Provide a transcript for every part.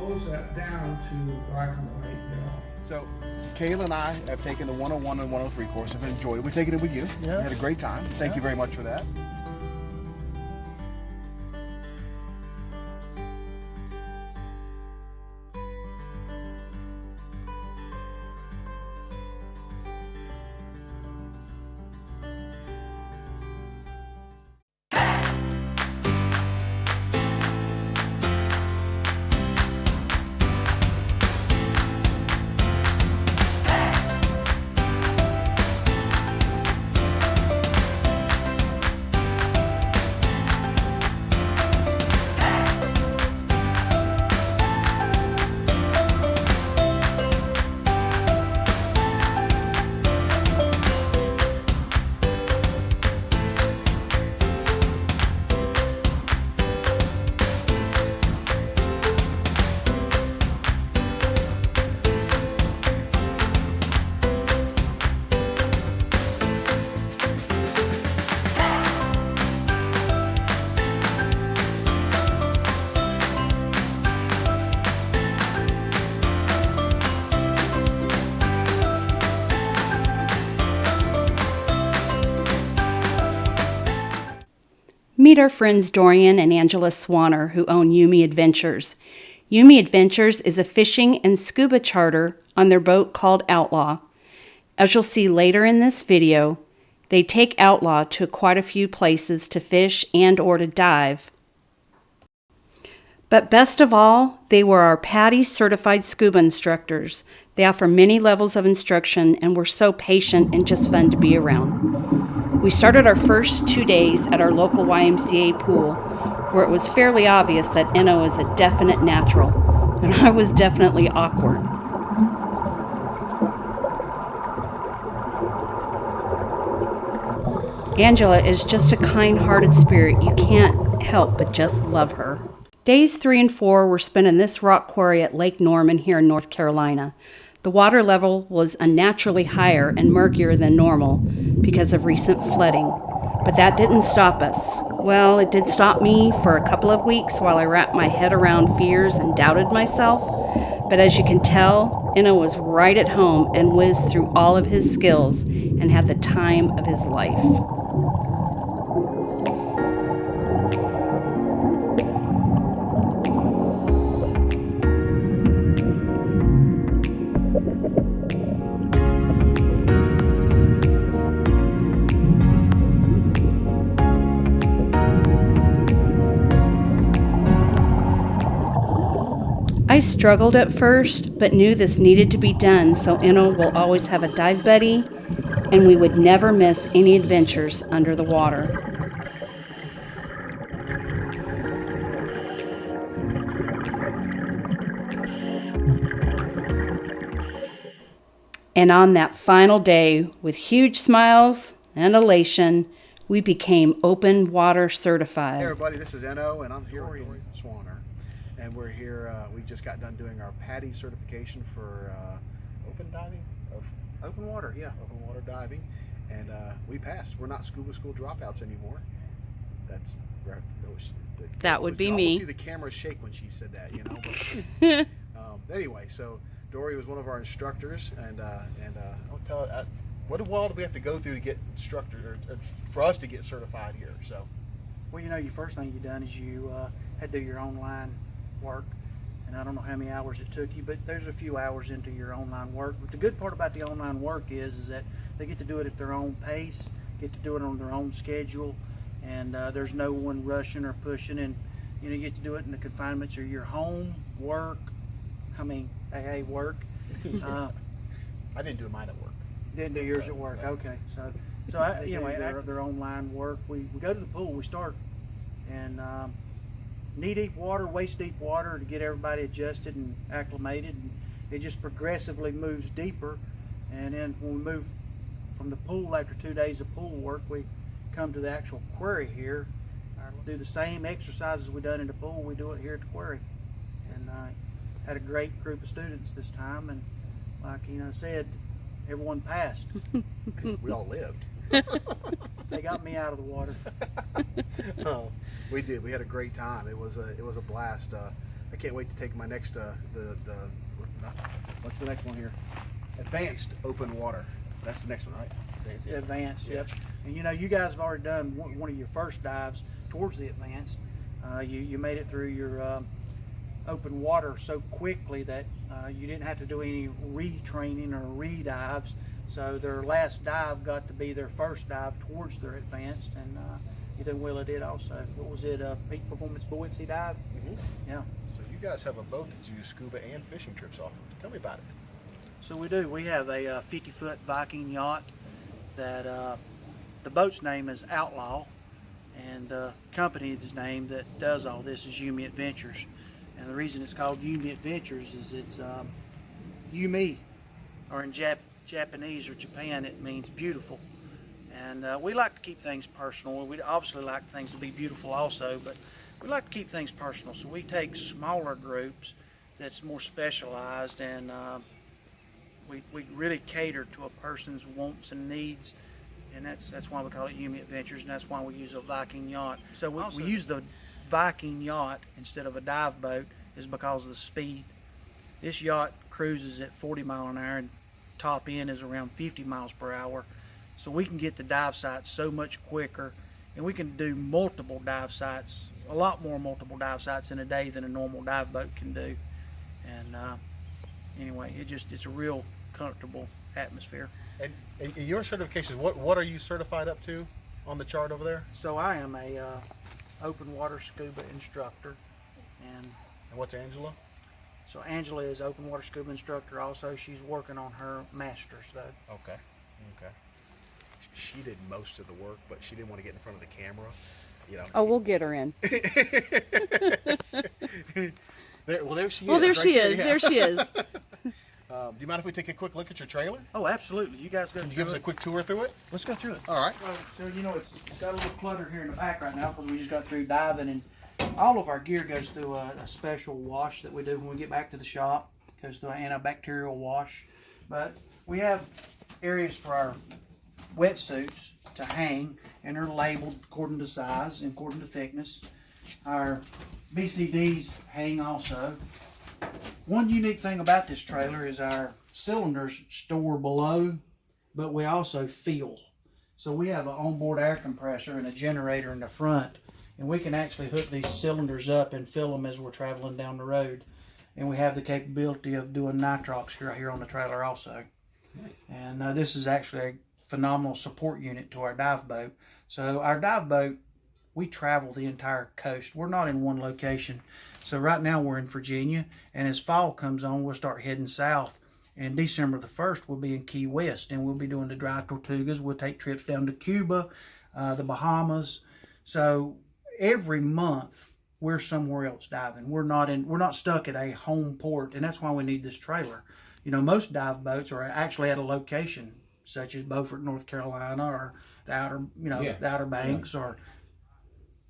close that down to black and white, you know. So, Kayla and I have taken the 101 and 103 course and have enjoyed it. We've taken it with you. Yeah. We had a great time. Thank you very much for that. Meet our friends Dorian and Angelus Swanner, who own Yume Adventures. Yume Adventures is a fishing and scuba charter on their boat called Outlaw. As you'll see later in this video, they take Outlaw to quite a few places to fish and or to dive. But best of all, they were our PADI certified scuba instructors. They offer many levels of instruction and were so patient and just fun to be around. We started our first 2 days at our local YMCA pool, where it was fairly obvious that Enno is a definite natural, and I was definitely awkward. Angela is just a kind-hearted spirit. You can't help but just love her. Days 3 and 4 were spent in this rock quarry at Lake Norman here in North Carolina. The water level was unnaturally higher and murkier than normal because of recent flooding, but that didn't stop us. Well, it did stop me for a couple of weeks while I wrapped my head around fears and doubted myself, but as you can tell, Enno was right at home and whizzed through all of his skills and had the time of his life. I struggled at first, but knew this needed to be done so Enno will always have a dive buddy and we would never miss any adventures under the water. And on that final day, with huge smiles and elation, we became open water certified. Hey everybody, this is Enno and I'm here with Dorian Swanner. And we're here, we just got done doing our PADI certification for open diving, open water diving, and we passed. We're not scuba school dropouts anymore. That would be me. You see the camera shake when she said that, you know. But, anyway, so Dory was one of our instructors, and I'll tell you, what all do we have to go through to get instructor, or for us to get certified here? So, well, you know, your first thing you done is you had to do your online work, and I don't know how many hours it took you, but there's a few hours into your online work. But the good part about the online work is that they get to do it at their own pace, get to do it on their own schedule, and there's no one rushing or pushing, and you know, you get to do it in the confinements of your home, work, work. I didn't do mine at work. Didn't do yours at work, okay. So anyway, their online work, we go to the pool, we start, and knee-deep water, waist-deep water to get everybody adjusted and acclimated. And it just progressively moves deeper. And then when we move from the pool after 2 days of pool work, we come to the actual quarry here. Do the same exercises we done in the pool, we do it here at the quarry. And had a great group of students this time. And like said, everyone passed. We all lived. They got me out of the water. Oh, we did. We had a great time. It was a blast. I can't wait to take my next what's the next one here? Advanced open water. That's the next one, right? Advanced, yep. And you know, you guys have already done one of your first dives towards the advanced. You made it through your open water so quickly that you didn't have to do any retraining or re-dives. So their last dive got to be their first dive towards their advanced, and you done well. It did also. What was it? Peak performance buoyancy dive. Yeah. So you guys have a boat that you do scuba and fishing trips off of. Tell me about it. So we do. We have a 50-foot Viking yacht that the boat's name is Outlaw, and the company's name that does all this is Yume Adventures. And the reason it's called Yume Adventures is it's Yume, or in Japanese or Japan it means beautiful. And we like to keep things personal. We obviously like things to be beautiful also, but we like to keep things personal. So we take smaller groups that's more specialized, and we really cater to a person's wants and needs, and that's why we call it Yume Adventures, and that's why we use a Viking yacht. So we use the Viking yacht instead of a dive boat is because of the speed. This yacht cruises at 40 miles an hour, and top end is around 50 miles per hour. So we can get to dive sites so much quicker, and we can do multiple dive sites, a lot more multiple dive sites in a day than a normal dive boat can do. And anyway, it's a real comfortable atmosphere. And in your certifications, what are you certified up to on the chart over there? So I am a open water scuba instructor, and what's Angela? So Angela is open water scuba instructor also. She's working on her master's though. Okay. She did most of the work, but she didn't want to get in front of the camera. You know. Oh, we'll get her in. There she is. Well, there right she is. Yeah. There she is. Do you mind if we take a quick look at your trailer? Oh, absolutely. You guys go. Can you give us a quick tour through it? Let's go through it. All right. So you know it's got a little clutter here in the back right now because we just got through diving, and all of our gear goes through a special wash that we do when we get back to the shop. It goes through an antibacterial wash. But we have areas for our wetsuits to hang, and they're labeled according to size and according to thickness. Our BCDs hang also. One unique thing about this trailer is our cylinders store below, but we also fill. So we have an onboard air compressor and a generator in the front, and we can actually hook these cylinders up and fill them as we're traveling down the road. And we have the capability of doing nitrox right here on the trailer also. And this is actually a phenomenal support unit to our dive boat. So our dive boat, we travel the entire coast. We're not in one location. So right now we're in Virginia, and as fall comes on, we'll start heading south. And December the 1st, we'll be in Key West, and we'll be doing the dry tortugas. We'll take trips down to Cuba, the Bahamas. So every month we're somewhere else diving. We're not stuck at a home port, and that's why we need this trailer. You know, most dive boats are actually at a location, such as Beaufort, North Carolina, or the Outer Banks, or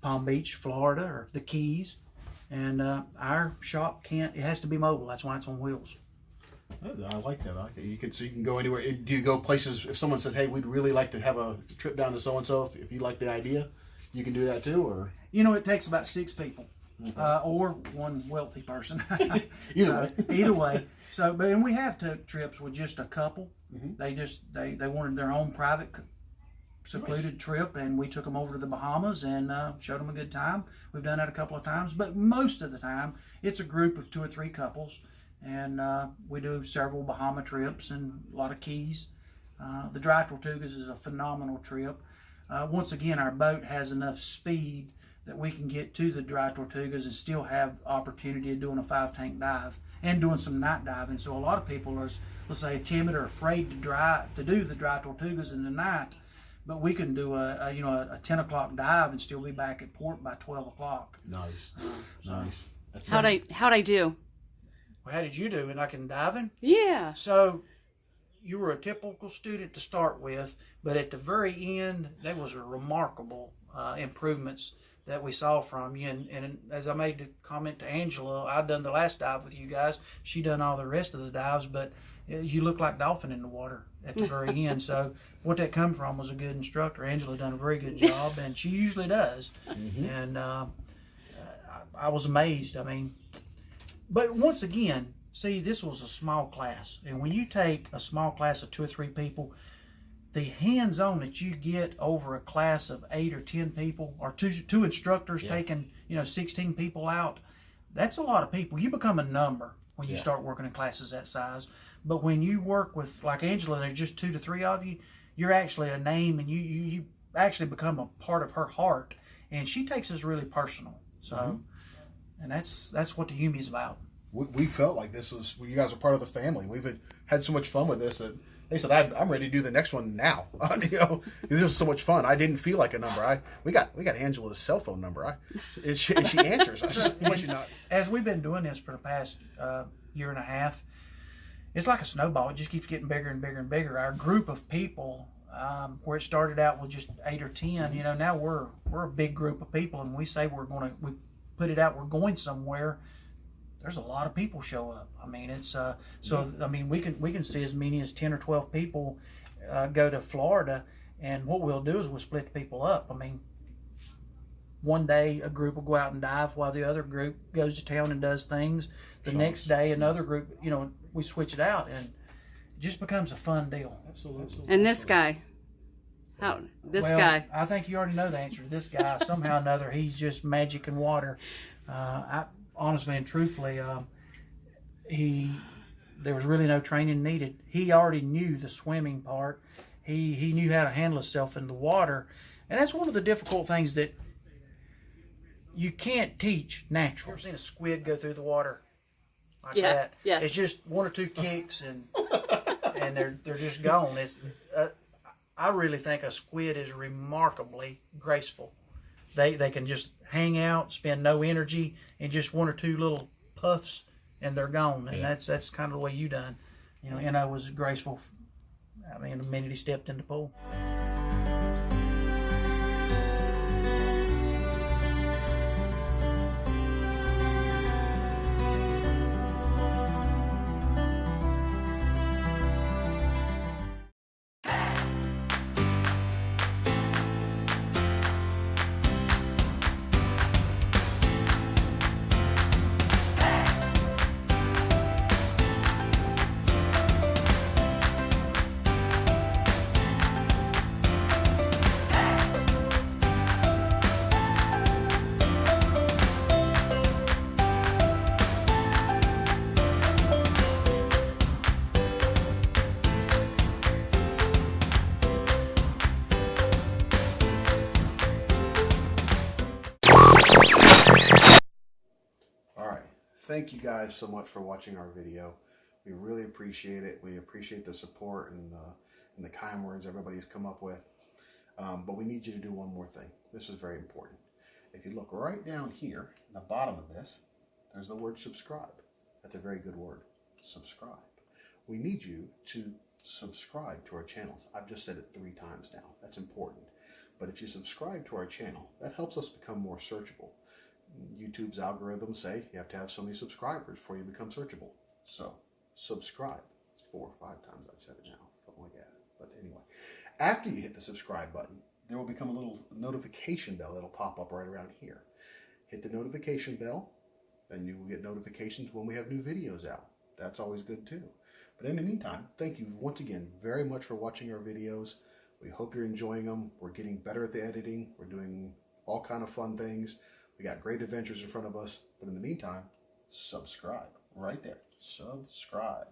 Palm Beach, Florida, or the Keys. And our shop it has to be mobile. That's why it's on wheels. I like that. You can go anywhere. Do you go places if someone says, "Hey, we'd really like to have a trip down to so and so"? If you like the idea, you can do that too, or you know, it takes about 6 people, or one wealthy person. Either way. So, and we have took trips with just a couple. Mm-hmm. They wanted their own private, secluded trip, and we took them over to the Bahamas and showed them a good time. We've done that a couple of times, but most of the time it's a group of 2 or 3 couples, and we do several Bahama trips and a lot of Keys. The Dry Tortugas is a phenomenal trip. Once again, our boat has enough speed that we can get to the Dry Tortugas and still have opportunity of doing a 5-tank dive and doing some night diving. So a lot of people are, let's say, timid or afraid to do the Dry Tortugas in the night, but we can do a 10 o'clock dive and still be back at port by 12 o'clock. Nice. Nice. How'd I do? Well, how did you do? Like in diving? Yeah. So you were a typical student to start with, but at the very end, there was a remarkable improvements that we saw from you. And as I made the comment to Angela, I'd done the last dive with you guys. She done all the rest of the dives, but you look like dolphin in the water at the very end. So what that come from was a good instructor. Angela done a very good job, and she usually does. Mm-hmm. And I was amazed. I mean, But once again, see, this was a small class. And when you take a small class of 2 or 3 people, the hands-on that you get over a class of 8 or 10 people, or two instructors taking, 16 people out, that's a lot of people. You become a number when you start working in classes that size. But when you work with, like Angela, there's just 2 to 3 of you, you're actually a name, and you actually become a part of her heart. And she takes this really personal. So, and that's what the Yume is about. We felt like this was, you guys are part of the family. We've had so much fun with this that they said, I'm ready to do the next one now. This was so much fun. I didn't feel like a number. We got Angela's cell phone number. And she answers. As we've been doing this for the past year and a half, it's like a snowball. It just keeps getting bigger and bigger and bigger. Our group of people, where it started out with just 8 or 10, now we're a big group of people, and we say we put it out, we're going somewhere. There's a lot of people show up. I mean, it's we can see as many as 10 or 12 people go to Florida, and what we'll do is we'll split the people up. I mean, one day a group will go out and dive while the other group goes to town and does things. The next day another group, we switch it out, and it just becomes a fun deal. Absolutely. And this guy, guy. I think you already know the answer to this guy. Somehow or another, he's just magic in water. Honestly and truthfully, there was really no training needed. He already knew the swimming part. He knew how to handle himself in the water, and that's one of the difficult things that you can't teach natural. You ever seen a squid go through the water like that? Yeah. It's just 1 or 2 kicks, and they're just gone. I really think a squid is remarkably graceful. They can just hang out, spend no energy, and just 1 or 2 little puffs, and they're gone. And that's kind of the way you done. N.O. was graceful. I mean, the minute he stepped in the pool. Thank you guys so much for watching our video. We really appreciate it. We appreciate the support and the kind words everybody's come up with. But we need you to do one more thing. This is very important. If you look right down here, in the bottom of this, there's the word subscribe. That's a very good word, subscribe. We need you to subscribe to our channels. I've just said it 3 times now. That's important. But if you subscribe to our channel, that helps us become more searchable. YouTube's algorithms say you have to have so many subscribers before you become searchable. So, subscribe. It's 4 or 5 times I've said it now, something like that. But anyway, after you hit the subscribe button, there will become a little notification bell that'll pop up right around here. Hit the notification bell, and you will get notifications when we have new videos out. That's always good too. But in the meantime, thank you once again very much for watching our videos. We hope you're enjoying them. We're getting better at the editing. We're doing all kind of fun things. We got great adventures in front of us. But in the meantime, subscribe right there. Subscribe.